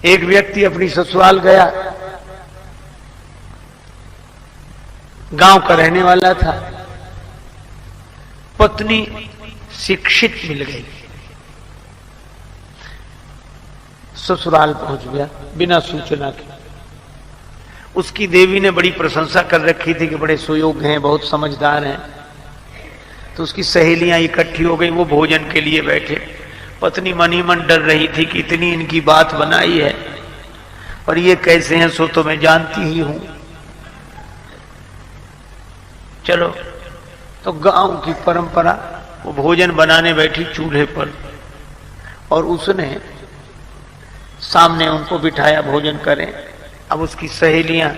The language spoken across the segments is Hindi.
एक व्यक्ति अपनी ससुराल गया, गांव का रहने वाला था। पत्नी शिक्षित मिल गई, ससुराल पहुंच गया बिना सूचना के। उसकी देवी ने बड़ी प्रशंसा कर रखी थी कि बड़े सुयोग्य हैं, बहुत समझदार हैं। तो उसकी सहेलियां इकट्ठी हो गई, वो भोजन के लिए बैठे। पत्नी मन ही मन डर रही थी कि इतनी इनकी बात बनाई है और ये कैसे हैं, सो तो मैं जानती ही हूं। चलो, तो गांव की परंपरा, वो भोजन बनाने बैठी चूल्हे पर और उसने सामने उनको बिठाया भोजन करें। अब उसकी सहेलियां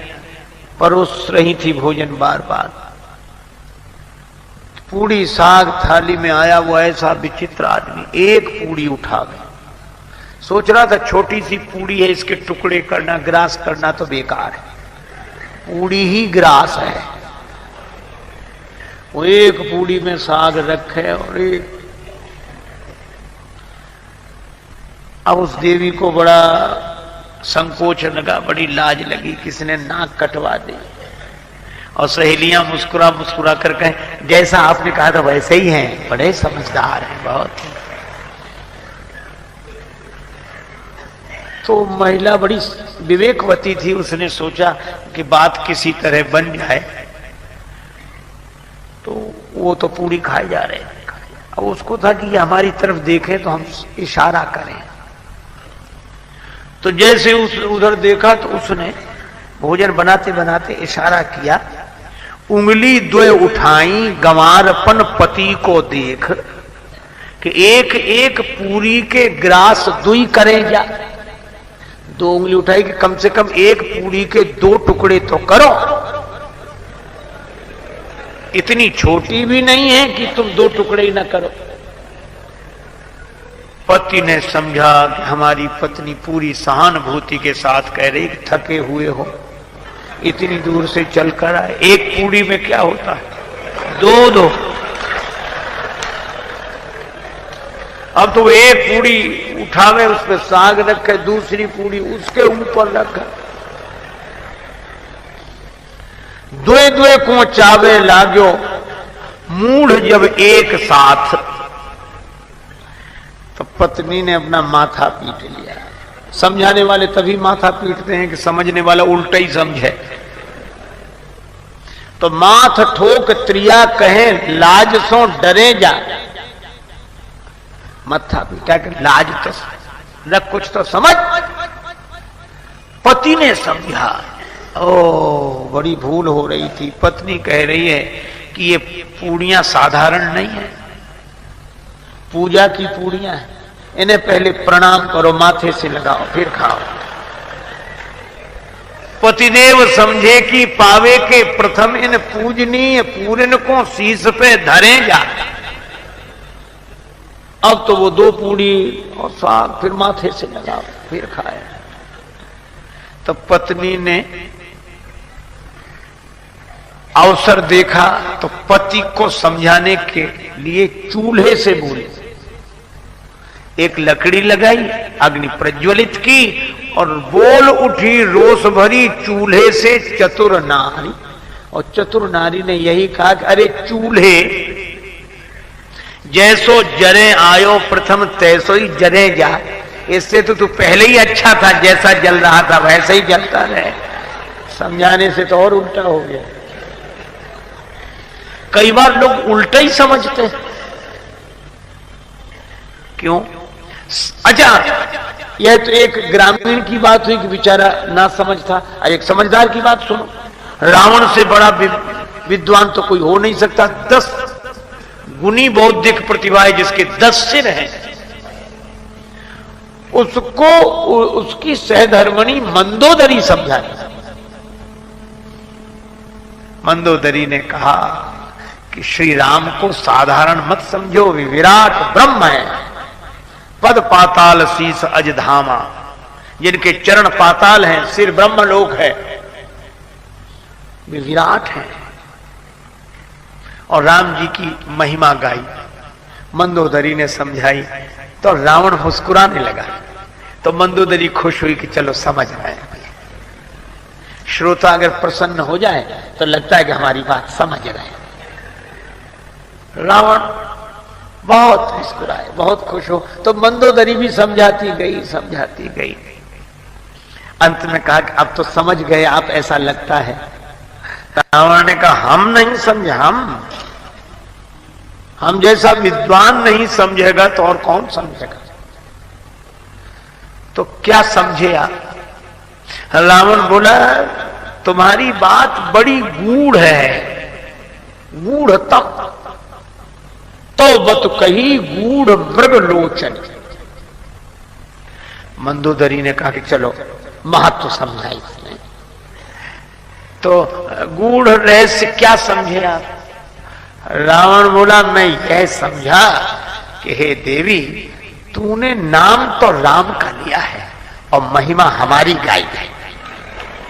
परोस रही थी भोजन बार बार। पूड़ी साग थाली में आया, वो ऐसा विचित्र आदमी एक पूड़ी उठा गया। सोच रहा था छोटी सी पूड़ी है, इसके टुकड़े करना, ग्रास करना तो बेकार है, पूड़ी ही ग्रास है। वो एक पूड़ी में साग रखे और एक। अब उस देवी को बड़ा संकोच लगा, बड़ी लाज लगी, किसने नाक कटवा दी। और सहेलियां मुस्कुरा मुस्कुरा कर कहें, जैसा आपने कहा था वैसे ही हैं, बड़े समझदार हैं बहुत। तो महिला बड़ी विवेकवती थी, उसने सोचा कि बात किसी तरह बन जाए। तो वो तो पूरी खाए जा रहे थे। अब उसको था कि हमारी तरफ देखें तो हम इशारा करें। तो जैसे उधर देखा तो उसने भोजन बनाते बनाते इशारा किया, उंगली द्वय उठाई गंवारपन पति को देख, कि एक एक पूरी के ग्रास दुई करे जा। दो उंगली उठाई कि कम से कम एक पूरी के दो टुकड़े तो करो, इतनी छोटी भी नहीं है कि तुम दो टुकड़े ही ना करो। पति ने समझा कि हमारी पत्नी पूरी सहानुभूति के साथ कह रही, थके हुए हो, इतनी दूर से चलकर आए, एक पूड़ी में क्या होता है, दो दो। अब तो एक पूड़ी उठावे, उसमें साग रखे, दूसरी पूड़ी उसके ऊपर रखा। द्वे द्वे को चावे लाग्यो, मूढ़ जब एक साथ। तो पत्नी ने अपना माथा पीट लिया। समझाने वाले तभी माथा पीटते हैं कि समझने वाला उल्टा ही समझे। तो माथ ठोक त्रिया कहे, लाज सो डरे जा। माथा पीटा कि लाज तो न, कुछ तो समझ। पति ने समझा, ओ बड़ी भूल हो रही थी। पत्नी कह रही है कि ये पूड़ियां साधारण नहीं है, पूजा की पूड़ियां हैं, इन्हें पहले प्रणाम करो, माथे से लगाओ, फिर खाओ। पतिदेव समझे कि पावे के प्रथम इन पूजनीय पूरन को शीश पे धरे जा। अब तो वो दो पूड़ी और साग फिर माथे से लगाओ, फिर खाए। तो पत्नी ने अवसर देखा तो पति को समझाने के लिए चूल्हे से बोली, एक लकड़ी लगाई, अग्नि प्रज्वलित की और बोल उठी रोष भरी, चूल्हे से चतुर नारी। और चतुर नारी ने यही कहा कि अरे चूल्हे, जैसो जरे आयो प्रथम तैसो ही जरे जा। इससे तो तू पहले ही अच्छा था, जैसा जल रहा था वैसे ही जलता रहे। समझाने से तो और उल्टा हो गया। कई बार लोग उल्टा ही समझते हैं। क्यों? अच्छा, यह तो एक ग्रामीण की बात हुई कि बेचारा ना समझ था। एक समझदार की बात सुनो। रावण से बड़ा विद्वान तो कोई हो नहीं सकता। 10 गुनी बौद्धिक प्रतिभा है जिसके 10 सिर हैं। उसको उसकी सहधर्मणी मंदोदरी समझाई। मंदोदरी ने कहा कि श्री राम को साधारण मत समझो, वे विराट ब्रह्म है। पद पाताल शीस अज धामा, जिनके चरण पाताल हैं, सिर ब्रह्मलोक है, वे विराट हैं। और राम जी की महिमा गाई, मंदोदरी ने समझाई। तो रावण मुस्कुराने लगा। तो मंदोदरी खुश हुई कि चलो समझ रहे हैं। श्रोता अगर प्रसन्न हो जाए तो लगता है कि हमारी बात समझ रहे हैं। रावण बहुत मुस्कुराए, बहुत खुश हो, तो मंदोदरी भी समझाती गई। अंत में कहा कि अब तो समझ गए आप, ऐसा लगता है। रावण ने कहा हम नहीं समझे, हम जैसा विद्वान नहीं समझेगा तो और कौन समझेगा। तो क्या समझे आप? रावण बोला तुम्हारी बात बड़ी गूढ़ है, गूढ़तम तो बत कही गूढ़ मृग लोचन। मंदोदरी ने कहा कि चलो महत्व समझा इसने। तो गूढ़ रहस्य क्या समझे आप? रावण बोला मैं यह समझा कि हे देवी, तूने नाम तो राम का लिया है और महिमा हमारी गाई है,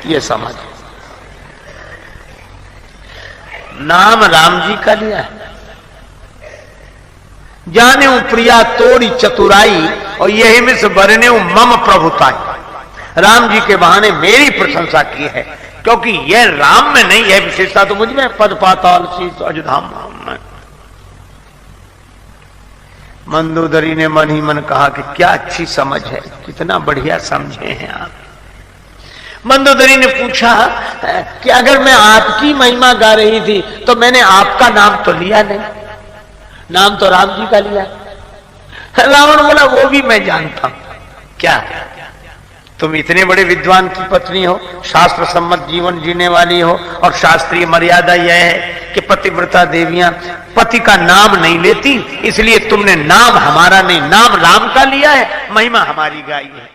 ये समझ। नाम राम जी का लिया है। जाने प्रिया तोड़ी चतुराई और यही में से बरने मम प्रभुताई। राम जी के बहाने मेरी प्रशंसा की है, क्योंकि यह राम में नहीं है विशेषता, तो मुझ में पद पाताल शीश अजधाम में। मंदोदरी ने मन ही मन कहा कि क्या अच्छी समझ है, कितना बढ़िया समझे हैं आप। मंदोदरी ने पूछा कि अगर मैं आपकी महिमा गा रही थी तो मैंने आपका नाम तो लिया नहीं, नाम तो राम जी का लिया। रावण बोला वो भी मैं जानता हूं। क्या तुम इतने बड़े विद्वान की पत्नी हो, शास्त्र सम्मत जीवन जीने वाली हो, और शास्त्रीय मर्यादा यह है कि पतिव्रता देवियां पति का नाम नहीं लेती, इसलिए तुमने नाम हमारा नहीं, नाम राम का लिया है, महिमा हमारी गाई है।